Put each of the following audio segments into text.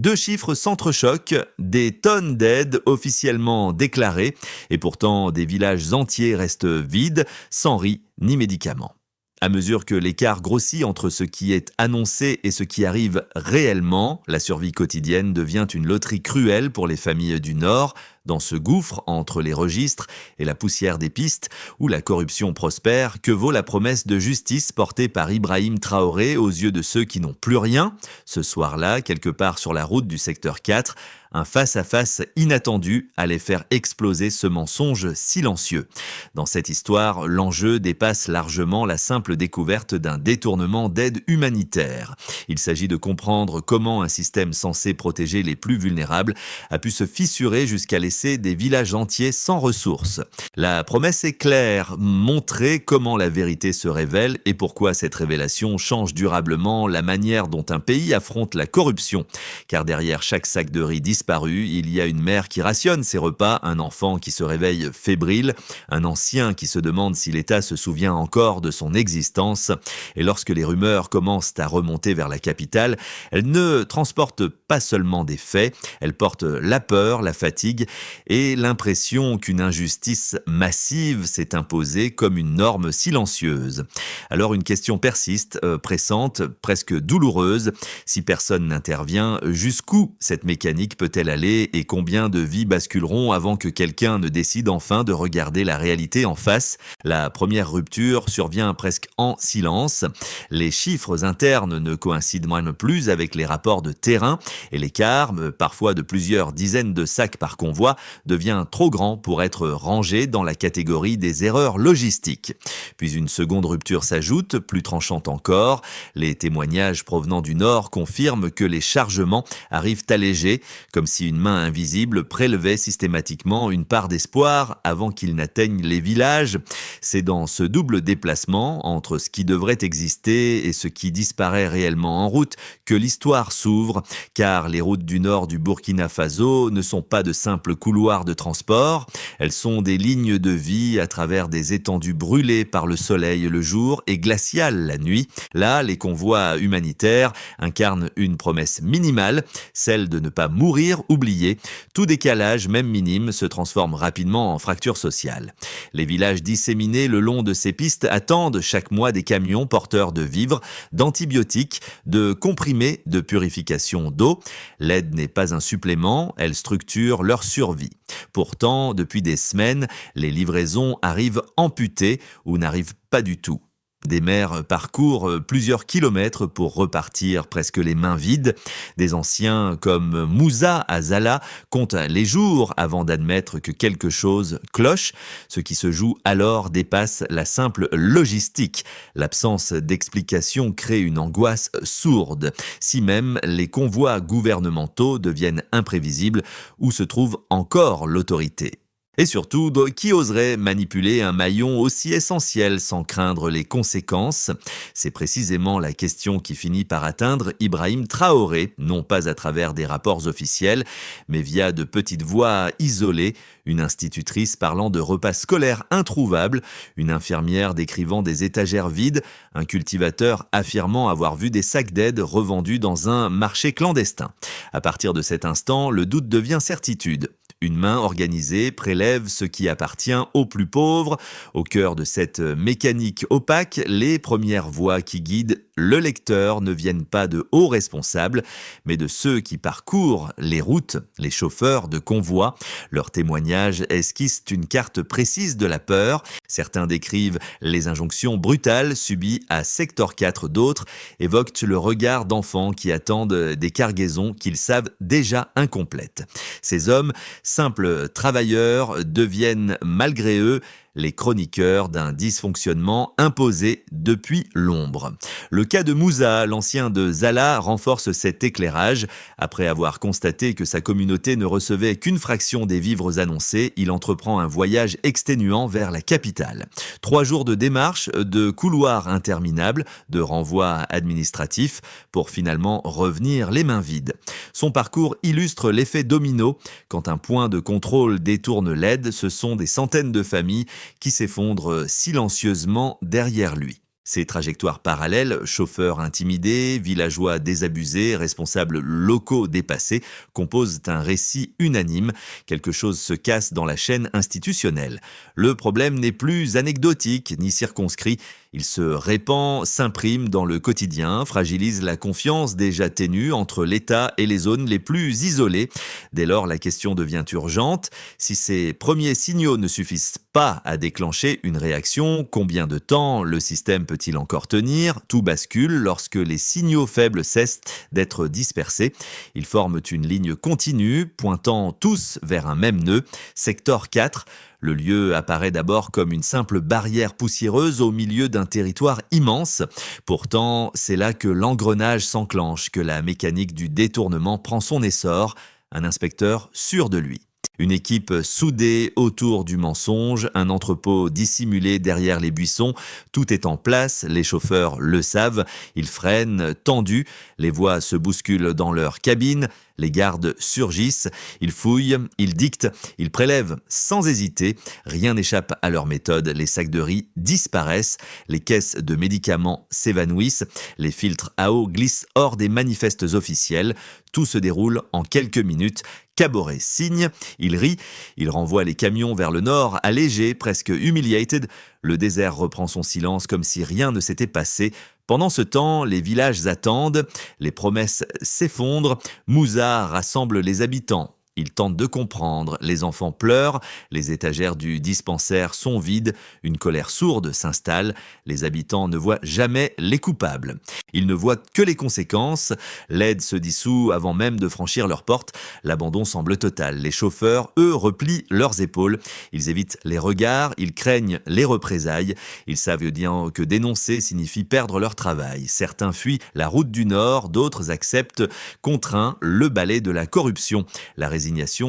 Deux chiffres s'entrechoquent, des tonnes d'aides officiellement déclarées, et pourtant des villages entiers restent vides, sans riz ni médicaments. À mesure que l'écart grossit entre ce qui est annoncé et ce qui arrive réellement, la survie quotidienne devient une loterie cruelle pour les familles du Nord, dans ce gouffre entre les registres et la poussière des pistes où la corruption prospère. Que vaut la promesse de justice portée par Ibrahim Traoré aux yeux de ceux qui n'ont plus rien? Ce soir-là, quelque part sur la route du secteur 4, un face-à-face inattendu allait faire exploser ce mensonge silencieux. Dans cette histoire, l'enjeu dépasse largement la simple découverte d'un détournement d'aide humanitaire. Il s'agit de comprendre comment un système censé protéger les plus vulnérables a pu se fissurer jusqu'à laisser des villages entiers sans ressources. La promesse est claire, montrer comment la vérité se révèle et pourquoi cette révélation change durablement la manière dont un pays affronte la corruption. Car derrière chaque sac de riz disparu, il y a une mère qui rationne ses repas, un enfant qui se réveille fébrile, un ancien qui se demande si l'État se souvient encore de son existence. Et lorsque les rumeurs commencent à remonter vers la capitale, elles ne transportent pas seulement des faits, elles portent la peur, la fatigue et l'impression qu'une injustice massive s'est imposée comme une norme silencieuse. Alors une question persiste, pressante, presque douloureuse. Si personne n'intervient, jusqu'où cette mécanique peut-elle aller et combien de vies basculeront avant que quelqu'un ne décide enfin de regarder la réalité en face? La première rupture survient presque en silence. Les chiffres internes ne coïncident même plus avec les rapports de terrain et l'écart, parfois de plusieurs dizaines de sacs par convoi, devient trop grand pour être rangé dans la catégorie des erreurs logistiques. Puis une seconde rupture s'ajoute, plus tranchante encore. Les témoignages provenant du Nord confirment que les chargements arrivent allégés, comme si une main invisible prélevait systématiquement une part d'espoir avant qu'ils n'atteignent les villages. C'est dans ce double déplacement entre ce qui devrait exister et ce qui disparaît réellement en route que l'histoire s'ouvre, car les routes du nord du Burkina Faso ne sont pas de simples couloirs de transport, elles sont des lignes de vie à travers des étendues brûlées par le soleil le jour et glaciales la nuit. Là, les convois humanitaires incarnent une promesse minimale, celle de ne pas mourir oublié. Tout décalage, même minime, se transforme rapidement en fracture sociale. Les villages disséminés le long de ces pistes attendent chaque mois des camions porteurs de vivres, d'antibiotiques, de comprimés de purification d'eau. L'aide n'est pas un supplément, elle structure leur survie. Pourtant, depuis des semaines, les livraisons arrivent amputées ou n'arrivent pas du tout. Des mères parcourent plusieurs kilomètres pour repartir presque les mains vides. Des anciens comme Moussa Azala comptent les jours avant d'admettre que quelque chose cloche. Ce qui se joue alors dépasse la simple logistique. L'absence d'explication crée une angoisse sourde. Si même les convois gouvernementaux deviennent imprévisibles, où se trouve encore l'autorité? Et surtout, qui oserait manipuler un maillon aussi essentiel sans craindre les conséquences? C'est précisément la question qui finit par atteindre Ibrahim Traoré, non pas à travers des rapports officiels, mais via de petites voix isolées, une institutrice parlant de repas scolaires introuvables, une infirmière décrivant des étagères vides, un cultivateur affirmant avoir vu des sacs d'aide revendus dans un marché clandestin. À partir de cet instant, le doute devient certitude. Une main organisée prélève ce qui appartient aux plus pauvres. Au cœur de cette mécanique opaque, les premières voix qui guident le lecteur ne viennent pas de hauts responsables, mais de ceux qui parcourent les routes, les chauffeurs de convois. Leurs témoignages esquissent une carte précise de la peur. Certains décrivent les injonctions brutales subies à Secteur 4, d'autres évoquent le regard d'enfants qui attendent des cargaisons qu'ils savent déjà incomplètes. Ces hommes, simples travailleurs, deviennent malgré eux les chroniqueurs d'un dysfonctionnement imposé depuis l'ombre. Le cas de Moussa, l'ancien de Zala, renforce cet éclairage. Après avoir constaté que sa communauté ne recevait qu'une fraction des vivres annoncés, il entreprend un voyage exténuant vers la capitale. 3 jours de démarche, de couloirs interminables, de renvois administratifs, pour finalement revenir les mains vides. Son parcours illustre l'effet domino. Quand un point de contrôle détourne l'aide, ce sont des centaines de familles qui s'effondrent silencieusement derrière lui. Ces trajectoires parallèles, chauffeurs intimidés, villageois désabusés, responsables locaux dépassés, composent un récit unanime. Quelque chose se casse dans la chaîne institutionnelle. Le problème n'est plus anecdotique ni circonscrit. Il se répand, s'imprime dans le quotidien, fragilise la confiance déjà ténue entre l'État et les zones les plus isolées. Dès lors, la question devient urgente. Si ces premiers signaux ne suffisent pas à déclencher une réaction, combien de temps le système peut-il encore tenir? Tout bascule lorsque les signaux faibles cessent d'être dispersés. Ils forment une ligne continue, pointant tous vers un même nœud. Secteur 4. Le lieu apparaît d'abord comme une simple barrière poussiéreuse au milieu d'un territoire immense. Pourtant, c'est là que l'engrenage s'enclenche, que la mécanique du détournement prend son essor. Un inspecteur sûr de lui. Une équipe soudée autour du mensonge, un entrepôt dissimulé derrière les buissons, tout est en place, les chauffeurs le savent, ils freinent, tendus, les voix se bousculent dans leur cabine, les gardes surgissent, ils fouillent, ils dictent, ils prélèvent sans hésiter, rien n'échappe à leur méthode, les sacs de riz disparaissent, les caisses de médicaments s'évanouissent, les filtres à eau glissent hors des manifestes officiels, tout se déroule en quelques minutes. Caboret signe, il rit, il renvoie les camions vers le nord, allégé, presque humiliated. Le désert reprend son silence comme si rien ne s'était passé. Pendant ce temps, les villages attendent, les promesses s'effondrent, Moussa rassemble les habitants. Il tente de comprendre, les enfants pleurent, les étagères du dispensaire sont vides, une colère sourde s'installe, les habitants ne voient jamais les coupables. Ils ne voient que les conséquences, l'aide se dissout avant même de franchir leur porte, l'abandon semble total. Les chauffeurs, eux, replient leurs épaules, ils évitent les regards, ils craignent les représailles, ils savent bien que dénoncer signifie perdre leur travail. Certains fuient la route du Nord, d'autres acceptent, contraints, le balai de la corruption. La résignation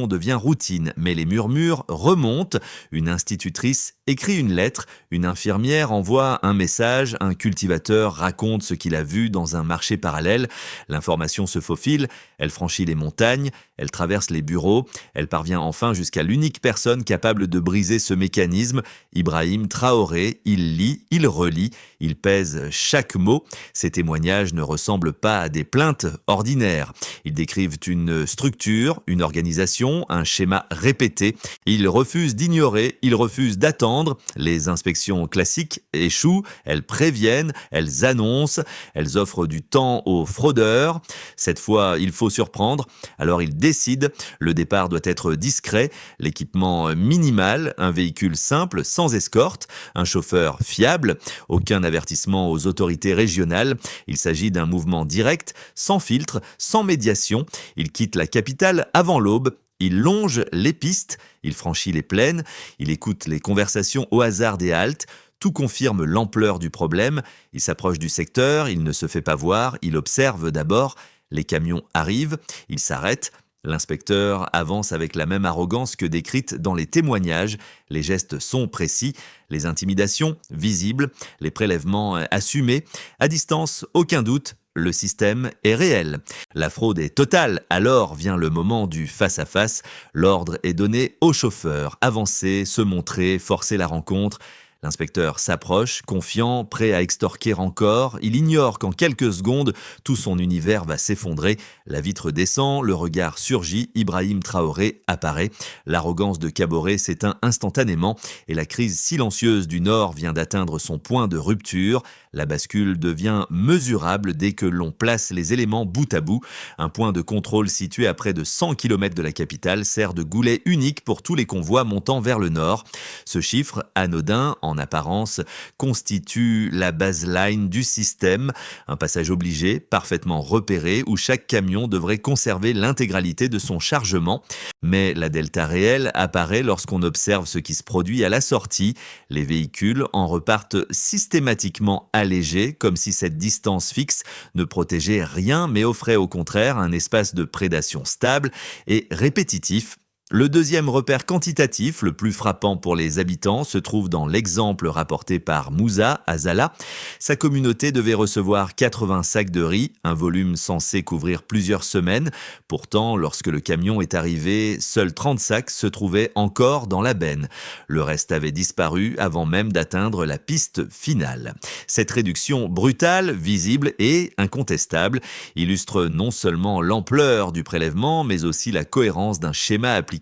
devient routine, mais les murmures remontent. Une institutrice écrit une lettre, une infirmière envoie un message, un cultivateur raconte ce qu'il a vu dans un marché parallèle. L'information se faufile, elle franchit les montagnes, elle traverse les bureaux, elle parvient enfin jusqu'à l'unique personne capable de briser ce mécanisme, Ibrahim Traoré. Il lit, il relit, il pèse chaque mot. Ces témoignages ne ressemblent pas à des plaintes ordinaires. Ils décrivent une structure, une organisation, un schéma répété. Ils refusent d'ignorer, ils refusent d'attendre. Les inspections classiques échouent, elles préviennent, elles annoncent, elles offrent du temps aux fraudeurs. Cette fois, il faut surprendre, alors ils décident. Le départ doit être discret, l'équipement minimal, un véhicule simple, sans escorte, un chauffeur fiable, aucun avertissement aux autorités régionales. Il s'agit d'un mouvement direct, sans filtre, sans médiation. Il quitte la capitale avant l'aube. Il longe les pistes, il franchit les plaines, il écoute les conversations au hasard des haltes. Tout confirme l'ampleur du problème. Il s'approche du secteur, il ne se fait pas voir, il observe d'abord. Les camions arrivent, il s'arrête. L'inspecteur avance avec la même arrogance que décrite dans les témoignages. Les gestes sont précis, les intimidations visibles, les prélèvements assumés. À distance, aucun doute, le système est réel. La fraude est totale, alors vient le moment du face-à-face. L'ordre est donné au chauffeur, avancer, se montrer, forcer la rencontre. L'inspecteur s'approche, confiant, prêt à extorquer encore. Il ignore qu'en quelques secondes, tout son univers va s'effondrer. La vitre descend, le regard surgit, Ibrahim Traoré apparaît. L'arrogance de Caboret s'éteint instantanément et la crise silencieuse du Nord vient d'atteindre son point de rupture. La bascule devient mesurable dès que l'on place les éléments bout à bout. Un point de contrôle situé à près de 100 km de la capitale sert de goulet unique pour tous les convois montant vers le nord. Ce chiffre, anodin en apparence, constitue la baseline du système, un passage obligé, parfaitement repéré, où chaque camion devrait conserver l'intégralité de son chargement. Mais la delta réelle apparaît lorsqu'on observe ce qui se produit à la sortie. Les véhicules en repartent systématiquement allégés, comme si cette distance fixe ne protégeait rien, mais offrait au contraire un espace de prédation stable et répétitif. Le deuxième repère quantitatif, le plus frappant pour les habitants, se trouve dans l'exemple rapporté par Moussa à Zala. Sa communauté devait recevoir 80 sacs de riz, un volume censé couvrir plusieurs semaines. Pourtant, lorsque le camion est arrivé, seuls 30 sacs se trouvaient encore dans la benne. Le reste avait disparu avant même d'atteindre la piste finale. Cette réduction brutale, visible et incontestable illustre non seulement l'ampleur du prélèvement, mais aussi la cohérence d'un schéma appliqué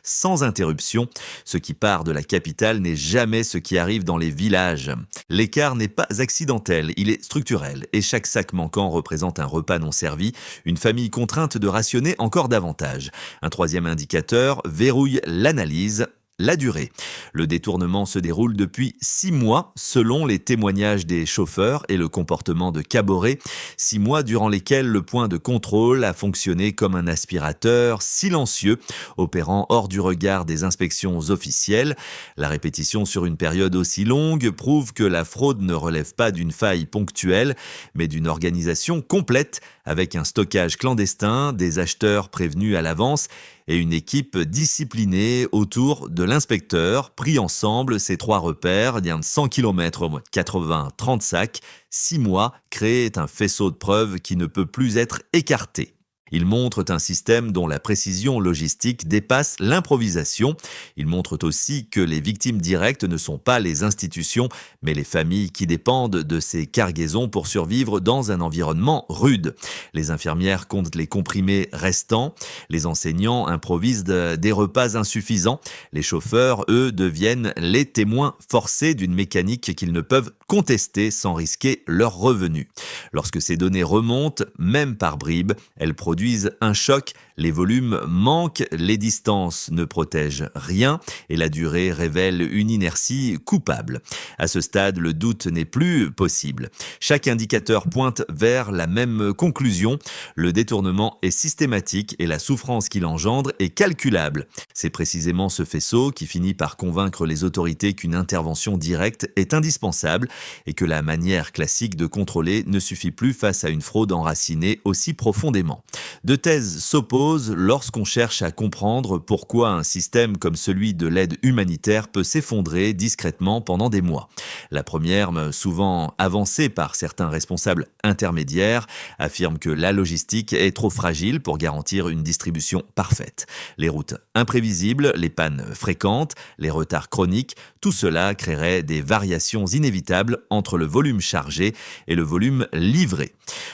sans interruption. Ce qui part de la capitale n'est jamais ce qui arrive dans les villages. L'écart n'est pas accidentel, il est structurel et chaque sac manquant représente un repas non servi, une famille contrainte de rationner encore davantage. Un troisième indicateur verrouille l'analyse. La durée. Le détournement se déroule depuis 6 mois selon les témoignages des chauffeurs et le comportement de Caboret. 6 mois durant lesquels le point de contrôle a fonctionné comme un aspirateur silencieux, opérant hors du regard des inspections officielles. La répétition sur une période aussi longue prouve que la fraude ne relève pas d'une faille ponctuelle, mais d'une organisation complète avec un stockage clandestin, des acheteurs prévenus à l'avance et une équipe disciplinée autour de l'inspecteur. Pris ensemble, ces trois repères, 100 km, 80-30 sacs, 6 mois, créent un faisceau de preuves qui ne peut plus être écarté. Ils montrent un système dont la précision logistique dépasse l'improvisation. Ils montrent aussi que les victimes directes ne sont pas les institutions, mais les familles qui dépendent de ces cargaisons pour survivre dans un environnement rude. Les infirmières comptent les comprimés restants, les enseignants improvisent des repas insuffisants, les chauffeurs, eux, deviennent les témoins forcés d'une mécanique qu'ils ne peuvent contester sans risquer leurs revenus. Lorsque ces données remontent, même par bribes, elles produisent un choc, les volumes manquent, les distances ne protègent rien et la durée révèle une inertie coupable. À ce stade, le doute n'est plus possible. Chaque indicateur pointe vers la même conclusion. Le détournement est systématique et la souffrance qu'il engendre est calculable. C'est précisément ce faisceau qui finit par convaincre les autorités qu'une intervention directe est indispensable et que la manière classique de contrôler ne suffit plus face à une fraude enracinée aussi profondément. Deux thèses s'opposent lorsqu'on cherche à comprendre pourquoi un système comme celui de l'aide humanitaire peut s'effondrer discrètement pendant des mois. La première, souvent avancée par certains responsables intermédiaires, affirme que la logistique est trop fragile pour garantir une distribution parfaite. Les routes imprévisibles, les pannes fréquentes, les retards chroniques, tout cela créerait des variations inévitables entre le volume chargé et le volume livré.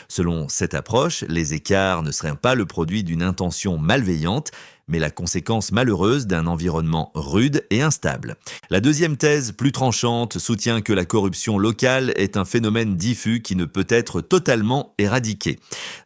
Selon cette approche, les écarts ne seraient pas le produit d'une intention malveillante, mais la conséquence malheureuse d'un environnement rude et instable. La deuxième thèse, plus tranchante, soutient que la corruption locale est un phénomène diffus qui ne peut être totalement éradiqué.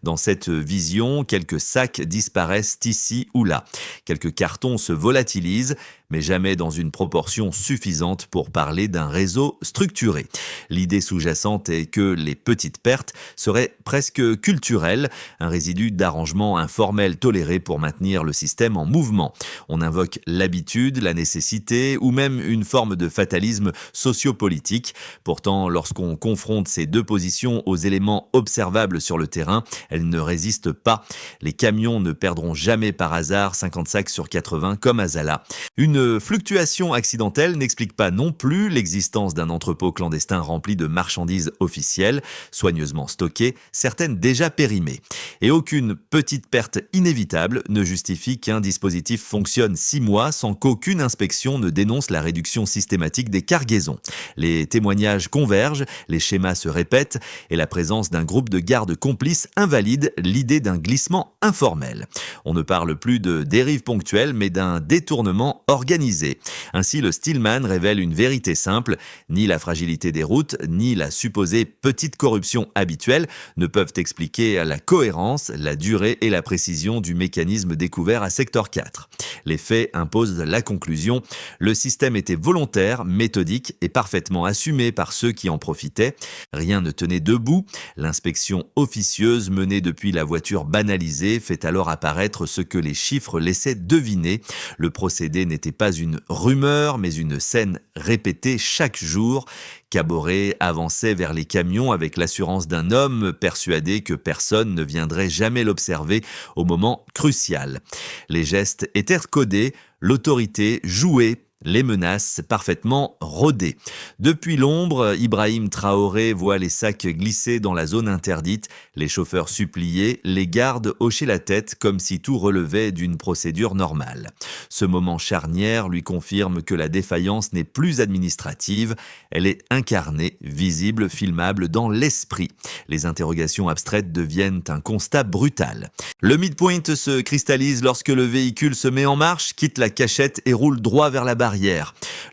Dans cette vision, quelques sacs disparaissent ici ou là. Quelques cartons se volatilisent, mais jamais dans une proportion suffisante pour parler d'un réseau structuré. L'idée sous-jacente est que les petites pertes seraient presque culturelles, un résidu d'arrangement informel toléré pour maintenir le système en mouvement. On invoque l'habitude, la nécessité ou même une forme de fatalisme sociopolitique. Pourtant, lorsqu'on confronte ces deux positions aux éléments observables sur le terrain, elles ne résistent pas. Les camions ne perdront jamais par hasard 50 sacs sur 80 comme à Zala. Une fluctuation accidentelle n'explique pas non plus l'existence d'un entrepôt clandestin rempli de marchandises officielles, soigneusement stockées, certaines déjà périmées. Et aucune petite perte inévitable ne justifie qu'un dispositif fonctionne 6 mois sans qu'aucune inspection ne dénonce la réduction systématique des cargaisons. Les témoignages convergent, les schémas se répètent et la présence d'un groupe de gardes complices invalide l'idée d'un glissement informel. On ne parle plus de dérive ponctuelle mais d'un détournement organisé. Ainsi, le Stillman révèle une vérité simple, ni la fragilité des routes, ni la supposée petite corruption habituelle ne peuvent expliquer la cohérence, la durée et la précision du mécanisme découvert à Secteur 4. Les faits imposent la conclusion. Le système était volontaire, méthodique et parfaitement assumé par ceux qui en profitaient. Rien ne tenait debout. L'inspection officieuse menée depuis la voiture banalisée fait alors apparaître ce que les chiffres laissaient deviner. Le procédé n'était pas une rumeur, mais une scène répétée chaque jour. Caboret avançait vers les camions avec l'assurance d'un homme persuadé que personne ne viendrait jamais l'observer au moment crucial. Les gestes étaient codés, l'autorité jouée, les menaces parfaitement rodées. Depuis l'ombre, Ibrahim Traoré voit les sacs glisser dans la zone interdite, les chauffeurs suppliés, les gardes hocher la tête comme si tout relevait d'une procédure normale. Ce moment charnière lui confirme que la défaillance n'est plus administrative, elle est incarnée, visible, filmable dans l'esprit. Les interrogations abstraites deviennent un constat brutal. Le midpoint se cristallise lorsque le véhicule se met en marche, quitte la cachette et roule droit vers la barrière.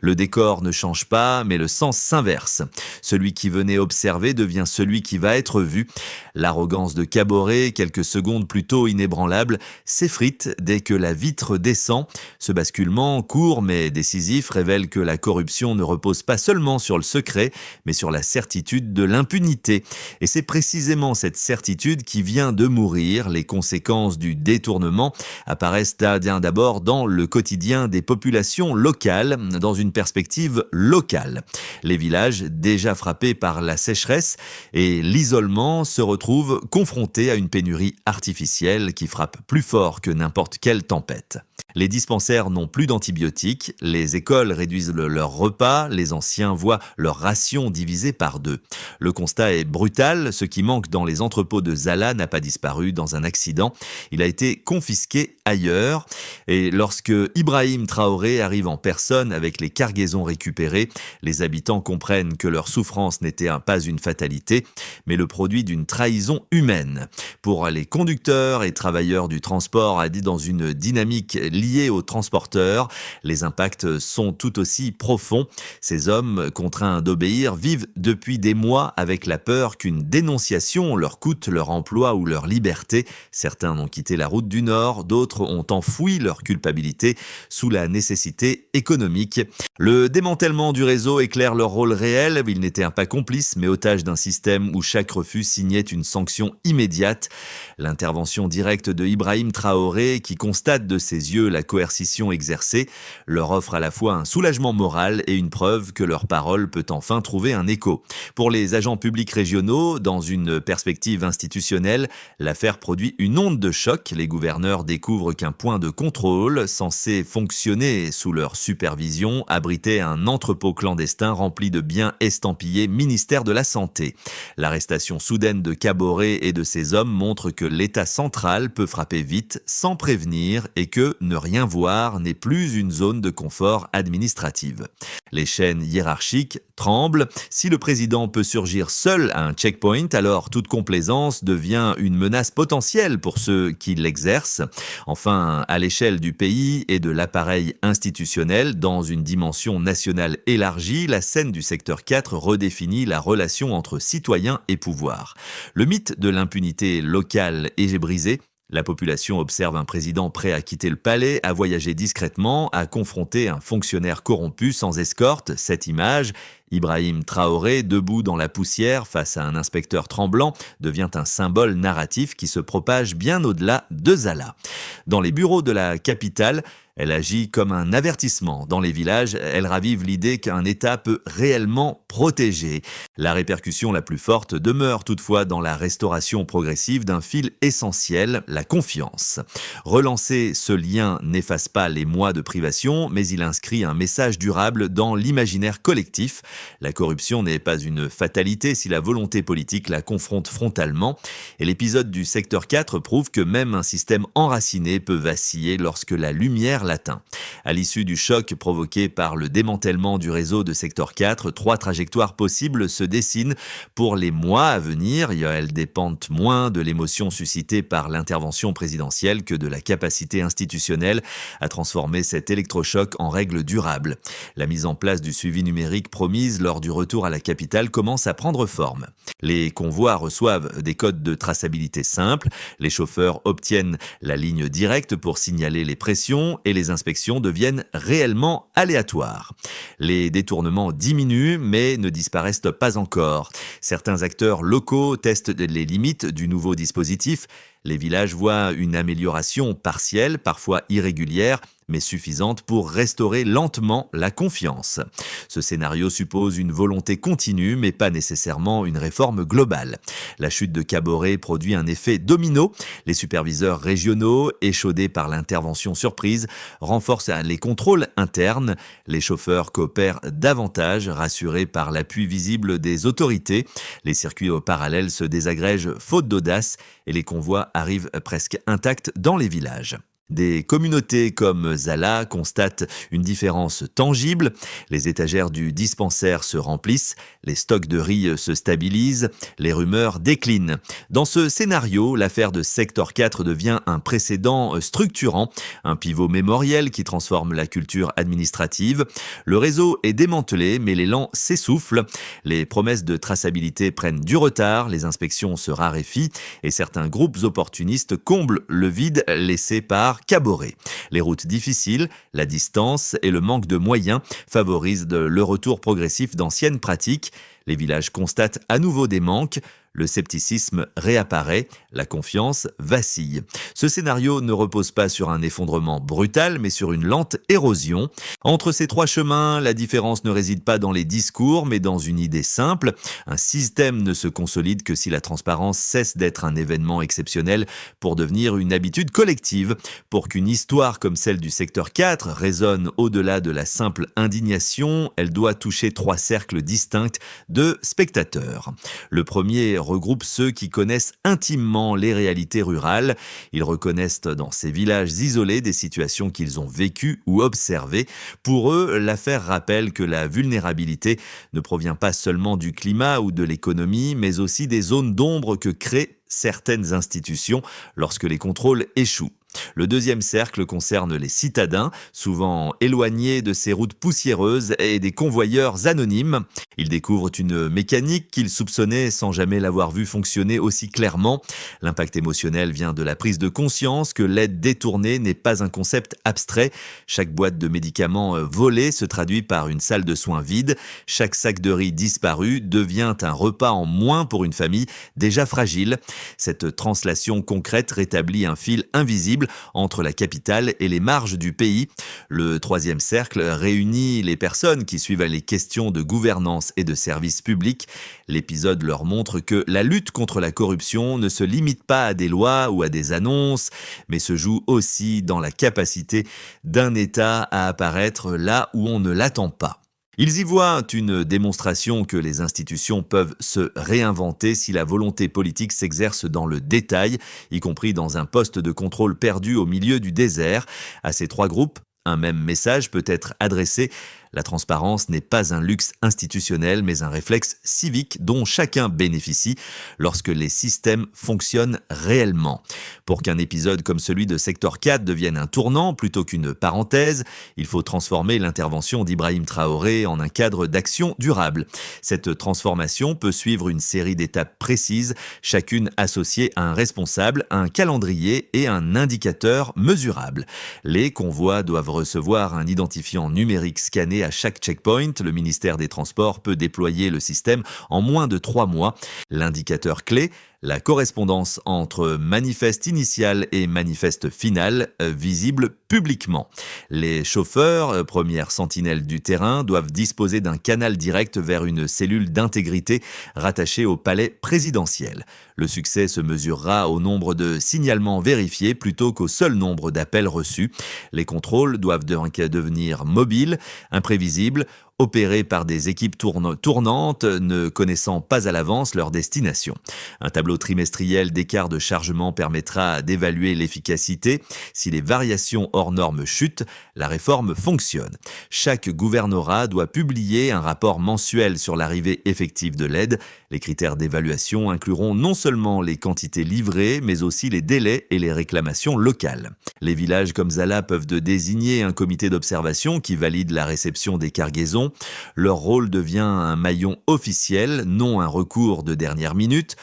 Le décor ne change pas, mais le sens s'inverse. Celui qui venait observer devient celui qui va être vu. L'arrogance de Caboret, quelques secondes plus tôt inébranlable, s'effrite dès que la vitre descend. Ce basculement, court mais décisif, révèle que la corruption ne repose pas seulement sur le secret, mais sur la certitude de l'impunité. Et c'est précisément cette certitude qui vient de mourir. Les conséquences du détournement apparaissent d'abord dans le quotidien des populations locales, dans une perspective locale. Les villages, déjà frappés par la sécheresse et l'isolement, se retrouvent confrontés à une pénurie artificielle qui frappe plus fort que n'importe quelle tempête. Les dispensaires n'ont plus d'antibiotiques, les écoles réduisent leurs repas, les anciens voient leur ration divisée par 2. Le constat est brutal, ce qui manque dans les entrepôts de Zala n'a pas disparu dans un accident, il a été confisqué ailleurs. Et lorsque Ibrahim Traoré arrive en personne avec les cargaisons récupérées, les habitants comprennent que leur souffrance n'était pas une fatalité, mais le produit d'une trahison humaine. Pour les conducteurs et travailleurs du transport, a dit dans une dynamique liés aux transporteurs. Les impacts sont tout aussi profonds. Ces hommes, contraints d'obéir, vivent depuis des mois avec la peur qu'une dénonciation leur coûte leur emploi ou leur liberté. Certains ont quitté la route du Nord, d'autres ont enfoui leur culpabilité sous la nécessité économique. Le démantèlement du réseau éclaire leur rôle réel. Ils n'étaient pas complices, mais otages d'un système où chaque refus signait une sanction immédiate. L'intervention directe de Ibrahim Traoré, qui constate de ses yeux la coercition exercée, leur offre à la fois un soulagement moral et une preuve que leur parole peut enfin trouver un écho. Pour les agents publics régionaux, dans une perspective institutionnelle, l'affaire produit une onde de choc. Les gouverneurs découvrent qu'un point de contrôle, censé fonctionner sous leur supervision, abritait un entrepôt clandestin rempli de biens estampillés ministère de la Santé. L'arrestation soudaine de Caboret et de ses hommes montre que l'État central peut frapper vite, sans prévenir, et que ne rien voir n'est plus une zone de confort administrative. Les chaînes hiérarchiques tremblent. Si le président peut surgir seul à un checkpoint, alors toute complaisance devient une menace potentielle pour ceux qui l'exercent. Enfin, à l'échelle du pays et de l'appareil institutionnel, dans une dimension nationale élargie, la scène du secteur 4 redéfinit la relation entre citoyens et pouvoir. Le mythe de l'impunité locale est brisé. La population observe un président prêt à quitter le palais, à voyager discrètement, à confronter un fonctionnaire corrompu sans escorte. Cette image, Ibrahim Traoré, debout dans la poussière face à un inspecteur tremblant, devient un symbole narratif qui se propage bien au-delà de Zala. Dans les bureaux de la capitale, elle agit comme un avertissement. Dans les villages, elle ravive l'idée qu'un État peut réellement protéger. La répercussion la plus forte demeure toutefois dans la restauration progressive d'un fil essentiel, la confiance. Relancer ce lien n'efface pas les mois de privation, mais il inscrit un message durable dans l'imaginaire collectif. La corruption n'est pas une fatalité si la volonté politique la confronte frontalement. Et l'épisode du secteur 4 prouve que même un système enraciné peut vaciller lorsque la lumière l'atteint. À l'issue du choc provoqué par le démantèlement du réseau de secteur 4, 3 trajectoires possibles se dessinent pour les mois à venir. Elles dépendent moins de l'émotion suscitée par l'intervention présidentielle que de la capacité institutionnelle à transformer cet électrochoc en règles durables. La mise en place du suivi numérique promise lors du retour à la capitale commence à prendre forme. Les convois reçoivent des codes de traçabilité simples, les chauffeurs obtiennent la ligne directe pour signaler les pressions et les inspections deviennent réellement aléatoires. Les détournements diminuent mais ne disparaissent pas encore. Certains acteurs locaux testent les limites du nouveau dispositif. Les villages voient une amélioration partielle, parfois irrégulière, mais suffisante pour restaurer lentement la confiance. Ce scénario suppose une volonté continue, mais pas nécessairement une réforme globale. La chute de Caboret produit un effet domino. Les superviseurs régionaux, échaudés par l'intervention surprise, renforcent les contrôles internes. Les chauffeurs coopèrent davantage, rassurés par l'appui visible des autorités. Les circuits au parallèle se désagrègent faute d'audace et les convois arrivent presque intacts dans les villages. Des communautés comme Zala constatent une différence tangible. Les étagères du dispensaire se remplissent, les stocks de riz se stabilisent, les rumeurs déclinent. Dans ce scénario, l'affaire de Sector 4 devient un précédent structurant, un pivot mémoriel qui transforme la culture administrative. Le réseau est démantelé, mais l'élan s'essouffle. Les promesses de traçabilité prennent du retard, les inspections se raréfient et certains groupes opportunistes comblent le vide laissé par Caboret. Les routes difficiles, la distance et le manque de moyens favorisent le retour progressif d'anciennes pratiques. Les villages constatent à nouveau des manques. Le scepticisme réapparaît, la confiance vacille. Ce scénario ne repose pas sur un effondrement brutal, mais sur une lente érosion. Entre ces trois chemins, la différence ne réside pas dans les discours, mais dans une idée simple. Un système ne se consolide que si la transparence cesse d'être un événement exceptionnel pour devenir une habitude collective. Pour qu'une histoire comme celle du secteur 4 résonne au-delà de la simple indignation, elle doit toucher trois cercles distincts de spectateurs. Le premier regroupe ceux qui connaissent intimement les réalités rurales. Ils reconnaissent dans ces villages isolés des situations qu'ils ont vécues ou observées. Pour eux, l'affaire rappelle que la vulnérabilité ne provient pas seulement du climat ou de l'économie, mais aussi des zones d'ombre que créent certaines institutions lorsque les contrôles échouent. Le deuxième cercle concerne les citadins, souvent éloignés de ces routes poussiéreuses et des convoyeurs anonymes. Ils découvrent une mécanique qu'ils soupçonnaient sans jamais l'avoir vue fonctionner aussi clairement. L'impact émotionnel vient de la prise de conscience que l'aide détournée n'est pas un concept abstrait. Chaque boîte de médicaments volée se traduit par une salle de soins vide. Chaque sac de riz disparu devient un repas en moins pour une famille déjà fragile. Cette translation concrète rétablit un fil invisible entre la capitale et les marges du pays. Le troisième cercle réunit les personnes qui suivent les questions de gouvernance et de services publics. L'épisode leur montre que la lutte contre la corruption ne se limite pas à des lois ou à des annonces, mais se joue aussi dans la capacité d'un État à apparaître là où on ne l'attend pas. Ils y voient une démonstration que les institutions peuvent se réinventer si la volonté politique s'exerce dans le détail, y compris dans un poste de contrôle perdu au milieu du désert. À ces trois groupes, un même message peut être adressé. La transparence n'est pas un luxe institutionnel, mais un réflexe civique dont chacun bénéficie lorsque les systèmes fonctionnent réellement. Pour qu'un épisode comme celui de Sector 4 devienne un tournant plutôt qu'une parenthèse, il faut transformer l'intervention d'Ibrahim Traoré en un cadre d'action durable. Cette transformation peut suivre une série d'étapes précises, chacune associée à un responsable, un calendrier et un indicateur mesurable. Les convois doivent recevoir un identifiant numérique scanné à chaque checkpoint. Le ministère des Transports peut déployer le système en moins de 3 mois. L'indicateur clé, la correspondance entre manifeste initial et manifeste final, visible publiquement. Les chauffeurs, premières sentinelles du terrain, doivent disposer d'un canal direct vers une cellule d'intégrité rattachée au palais présidentiel. Le succès se mesurera au nombre de signalements vérifiés plutôt qu'au seul nombre d'appels reçus. Les contrôles doivent donc devenir mobiles, imprévisibles, opérés par des équipes tournantes ne connaissant pas à l'avance leur destination. Un tableau trimestriel d'écart de chargement permettra d'évaluer l'efficacité. Si les variations hors normes chutent, la réforme fonctionne. Chaque gouvernorat doit publier un rapport mensuel sur l'arrivée effective de l'aide. Les critères d'évaluation incluront non seulement les quantités livrées, mais aussi les délais et les réclamations locales. Les villages comme Zala peuvent désigner un comité d'observation qui valide la réception des cargaisons. Leur rôle devient un maillon officiel, non un recours de dernière minute.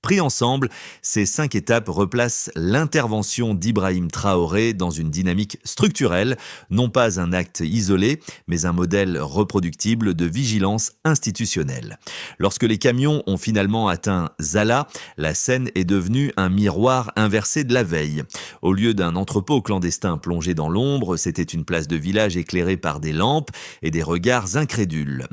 Pris ensemble, ces 5 étapes replacent l'intervention d'Ibrahim Traoré dans une dynamique structurelle, non pas un acte isolé, mais un modèle reproductible de vigilance institutionnelle. Lorsque les camions ont finalement atteint Zala, la scène est devenue un miroir inversé de la veille. Au lieu d'un entrepôt clandestin plongé dans l'ombre, c'était une place de village éclairée par des lampes et des regards incrédules.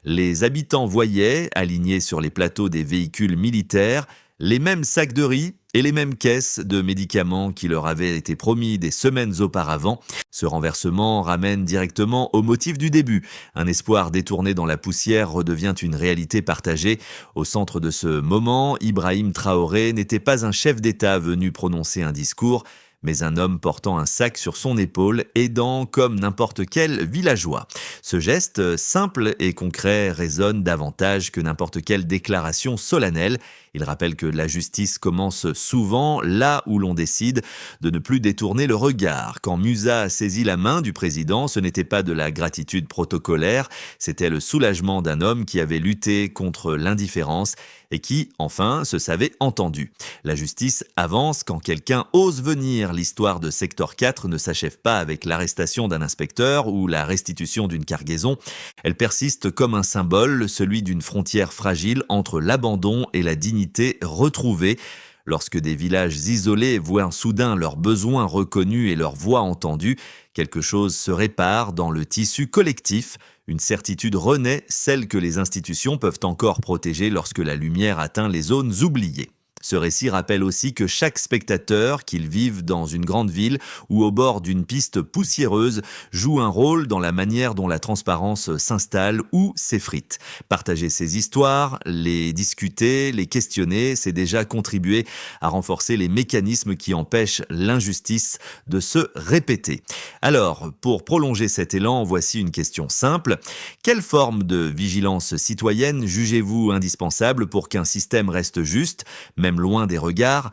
Les habitants voyaient, alignés sur les plateaux des véhicules militaires, les mêmes sacs de riz et les mêmes caisses de médicaments qui leur avaient été promis des semaines auparavant. Ce renversement ramène directement au motif du début. Un espoir détourné dans la poussière redevient une réalité partagée. Au centre de ce moment, Ibrahim Traoré n'était pas un chef d'État venu prononcer un discours, mais un homme portant un sac sur son épaule, aidant comme n'importe quel villageois. Ce geste simple et concret résonne davantage que n'importe quelle déclaration solennelle. Il rappelle que la justice commence souvent là où l'on décide de ne plus détourner le regard. Quand Musa a saisi la main du président, ce n'était pas de la gratitude protocolaire, c'était le soulagement d'un homme qui avait lutté contre l'indifférence et qui, enfin, se savait entendu. La justice avance quand quelqu'un ose venir. L'histoire de Sector 4 ne s'achève pas avec l'arrestation d'un inspecteur ou la restitution d'une cargaison. Elle persiste comme un symbole, celui d'une frontière fragile entre l'abandon et la dignité retrouvée. Lorsque des villages isolés voient soudain leurs besoins reconnus et leur voix entendue, quelque chose se répare dans le tissu collectif. Une certitude renaît, celle que les institutions peuvent encore protéger lorsque la lumière atteint les zones oubliées. Ce récit rappelle aussi que chaque spectateur, qu'il vive dans une grande ville ou au bord d'une piste poussiéreuse, joue un rôle dans la manière dont la transparence s'installe ou s'effrite. Partager ces histoires, les discuter, les questionner, c'est déjà contribuer à renforcer les mécanismes qui empêchent l'injustice de se répéter. Alors, pour prolonger cet élan, voici une question simple. Quelle forme de vigilance citoyenne jugez-vous indispensable pour qu'un système reste juste, même loin des regards?